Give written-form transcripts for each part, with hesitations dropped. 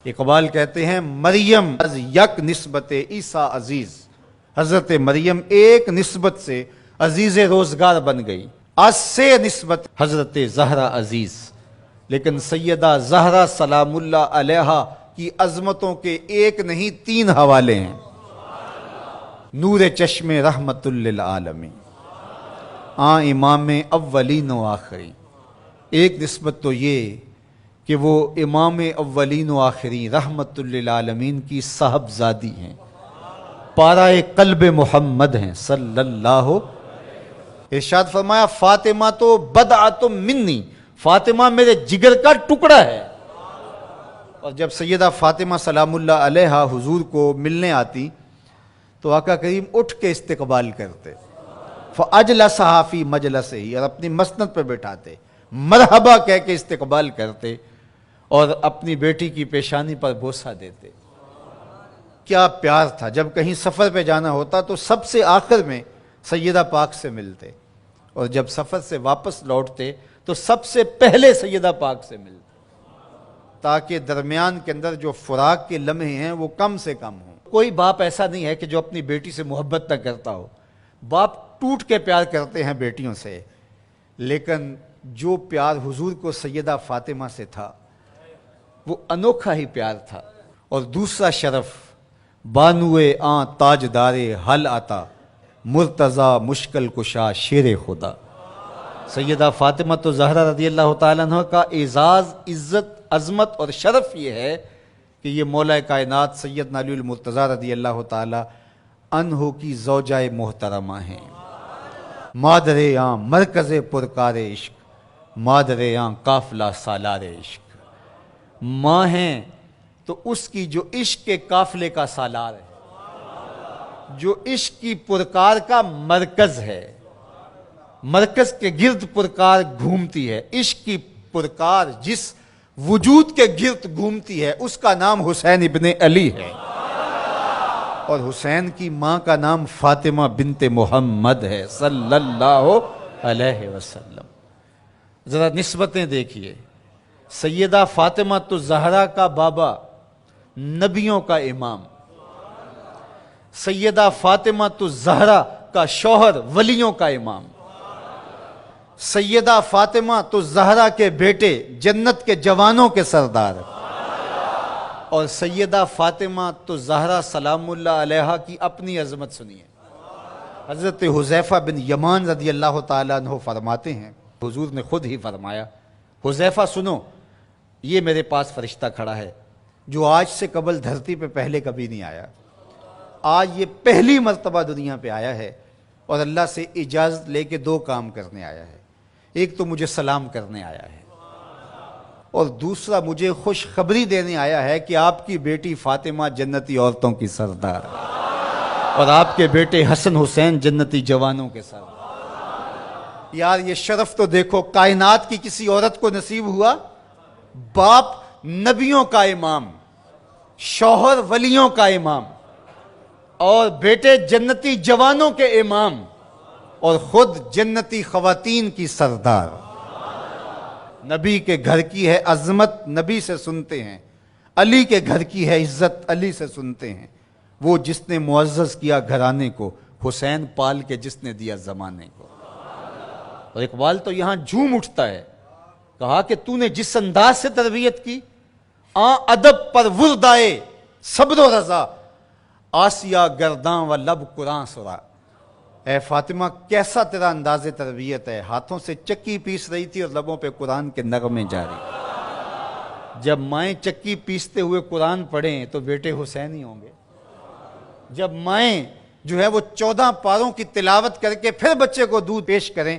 اقبال کہتے ہیں مریم از یک نسبت عیسیٰ عزیز، حضرت مریم ایک نسبت سے عزیز روزگار بن گئی، از سے نسبت حضرت زہرا عزیز، لیکن سیدہ زہرا سلام اللہ علیہا کی عظمتوں کے ایک نہیں تین حوالے ہیں۔ نور چشم رحمت للعالمین، امام اولین و آخرین۔ ایک نسبت تو یہ کہ وہ امام اولین و آخرین رحمت للعالمین کی صاحبزادی ہیں، پارہ قلب محمد ہیں صلی اللہ۔ ارشاد فرمایا فاطمہ تو بدعۃ منی، فاطمہ میرے جگر کا ٹکڑا ہے۔ اور جب سیدہ فاطمہ سلام اللہ علیہا حضور کو ملنے آتی تو آقا کریم اٹھ کے استقبال کرتے، فاجلسہا فی مجلسہ، اور اپنی مسند پہ بٹھاتے، مرحبا کہہ کے استقبال کرتے اور اپنی بیٹی کی پیشانی پر بوسہ دیتے۔ کیا پیار تھا! جب کہیں سفر پہ جانا ہوتا تو سب سے آخر میں سیدہ پاک سے ملتے، اور جب سفر سے واپس لوٹتے تو سب سے پہلے سیدہ پاک سے ملتے، تاکہ درمیان کے اندر جو فراق کے لمحے ہیں وہ کم سے کم ہوں۔ کوئی باپ ایسا نہیں ہے کہ جو اپنی بیٹی سے محبت نہ کرتا ہو، باپ ٹوٹ کے پیار کرتے ہیں بیٹیوں سے، لیکن جو پیار حضور کو سیدہ فاطمہ سے تھا وہ انوکھا ہی پیار تھا۔ اور دوسرا شرف بانوئے آن تاجدار حل آتا، مرتضی مشکل کشا شیر خدا۔ سیدہ فاطمہ تو زہرا رضی اللہ تعالیٰ عنہ کا اعزاز، عزت، عظمت اور شرف یہ ہے کہ یہ مولا کائنات سیدنا علی المرتضی رضی اللہ تعالیٰ عنہ کی زوجہ محترمہ ہیں۔ مادر آن مرکز پرکار عشق، مادر آن قافلہ سالار عشق۔ ماں ہیں تو اس کی جو عشق کے قافلے کا سالار ہے، جو عشق کی پرکار کا مرکز ہے، مرکز کے گرد پرکار گھومتی ہے۔ عشق کی پرکار جس وجود کے گرد گھومتی ہے اس کا نام حسین ابن علی ہے، اور حسین کی ماں کا نام فاطمہ بنت محمد ہے صلی اللہ علیہ وسلم۔ ذرا نسبتیں دیکھیے، سیدہ فاطمہ تو زہرا کا بابا نبیوں کا امام، سیدہ فاطمہ تو زہرا کا شوہر ولیوں کا امام، سیدہ فاطمہ تو زہرا کے بیٹے جنت کے جوانوں کے سردار، اور سیدہ فاطمہ تو زہرا سلام اللہ علیہا کی اپنی عظمت سنیے۔ حضرت حذیفہ بن یمان رضی اللہ تعالیٰ عنہ فرماتے ہیں، حضور نے خود ہی فرمایا، حذیفہ سنو، یہ میرے پاس فرشتہ کھڑا ہے جو آج سے قبل دھرتی پہ پہلے کبھی نہیں آیا، آج یہ پہلی مرتبہ دنیا پہ آیا ہے، اور اللہ سے اجازت لے کے دو کام کرنے آیا ہے۔ ایک تو مجھے سلام کرنے آیا ہے، اور دوسرا مجھے خوشخبری دینے آیا ہے کہ آپ کی بیٹی فاطمہ جنتی عورتوں کی سردار ہے، اور آپ کے بیٹے حسن حسین جنتی جوانوں کے سردار۔ یار یہ شرف تو دیکھو، کائنات کی کسی عورت کو نصیب ہوا، باپ نبیوں کا امام، شوہر ولیوں کا امام، اور بیٹے جنتی جوانوں کے امام، اور خود جنتی خواتین کی سردار۔ نبی کے گھر کی ہے عظمت، نبی سے سنتے ہیں، علی کے گھر کی ہے عزت، علی سے سنتے ہیں۔ وہ جس نے معزز کیا گھرانے کو، حسین پال کے جس نے دیا زمانے کو۔ اور اقبال تو یہاں جھوم اٹھتا ہے، کہا کہ تو نے جس انداز سے تربیت کی، ادب پر وردائے صبر و رضا، آسیہ گرداں و لب قرآن سرا۔ اے فاطمہ کیسا تیرا انداز تربیت ہے، ہاتھوں سے چکی پیس رہی تھی اور لبوں پہ قرآن کے نغمے جاری۔ جب مائیں چکی پیستے ہوئے قرآن پڑھیں تو بیٹے حسین ہی ہوں گے، جب مائیں جو ہے وہ 14 پاروں کی تلاوت کر کے پھر بچے کو دودھ پیش کریں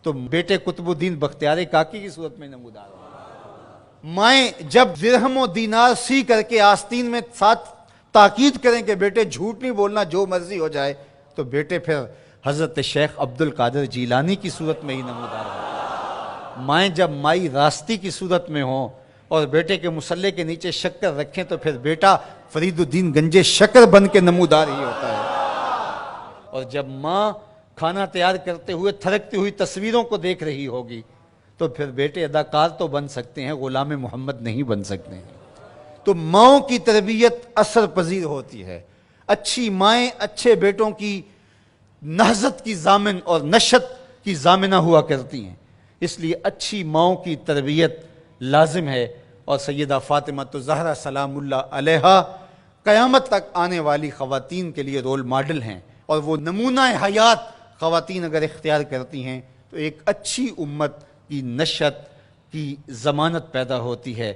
تو بیٹے قطب الدین بختیار کاکی کی صورت میں نمودار ہوں۔ مائیں جب درہم و دینار سی کر کے آستین میں ساتھ تاکید کریں کہ بیٹے جھوٹ نہیں بولنا جو مرضی ہو جائے، تو بیٹے پھر حضرت شیخ عبد القادر جیلانی کی صورت میں ہی نمودار ہوں۔ مائیں جب مائی راستی کی صورت میں ہوں اور بیٹے کے مسلح کے نیچے شکر رکھیں تو پھر بیٹا فرید الدین گنجے شکر بن کے نمودار ہی ہوتا ہے۔ اور جب ماں کھانا تیار کرتے ہوئے تھرکتی ہوئی تصویروں کو دیکھ رہی ہوگی تو پھر بیٹے اداکار تو بن سکتے ہیں، غلام محمد نہیں بن سکتے ہیں۔ تو ماؤں کی تربیت اثر پذیر ہوتی ہے۔ اچھی مائیں اچھے بیٹوں کی نہضت کی ضامن اور نشت کی ضامنہ ہوا کرتی ہیں، اس لیے اچھی ماؤں کی تربیت لازم ہے۔ اور سیدہ فاطمہ تو زہرا سلام اللہ علیہا قیامت تک آنے والی خواتین کے لیے رول ماڈل ہیں، اور وہ نمونہ حیات خواتین اگر اختیار کرتی ہیں تو ایک اچھی امت کی نشت کی ضمانت پیدا ہوتی ہے۔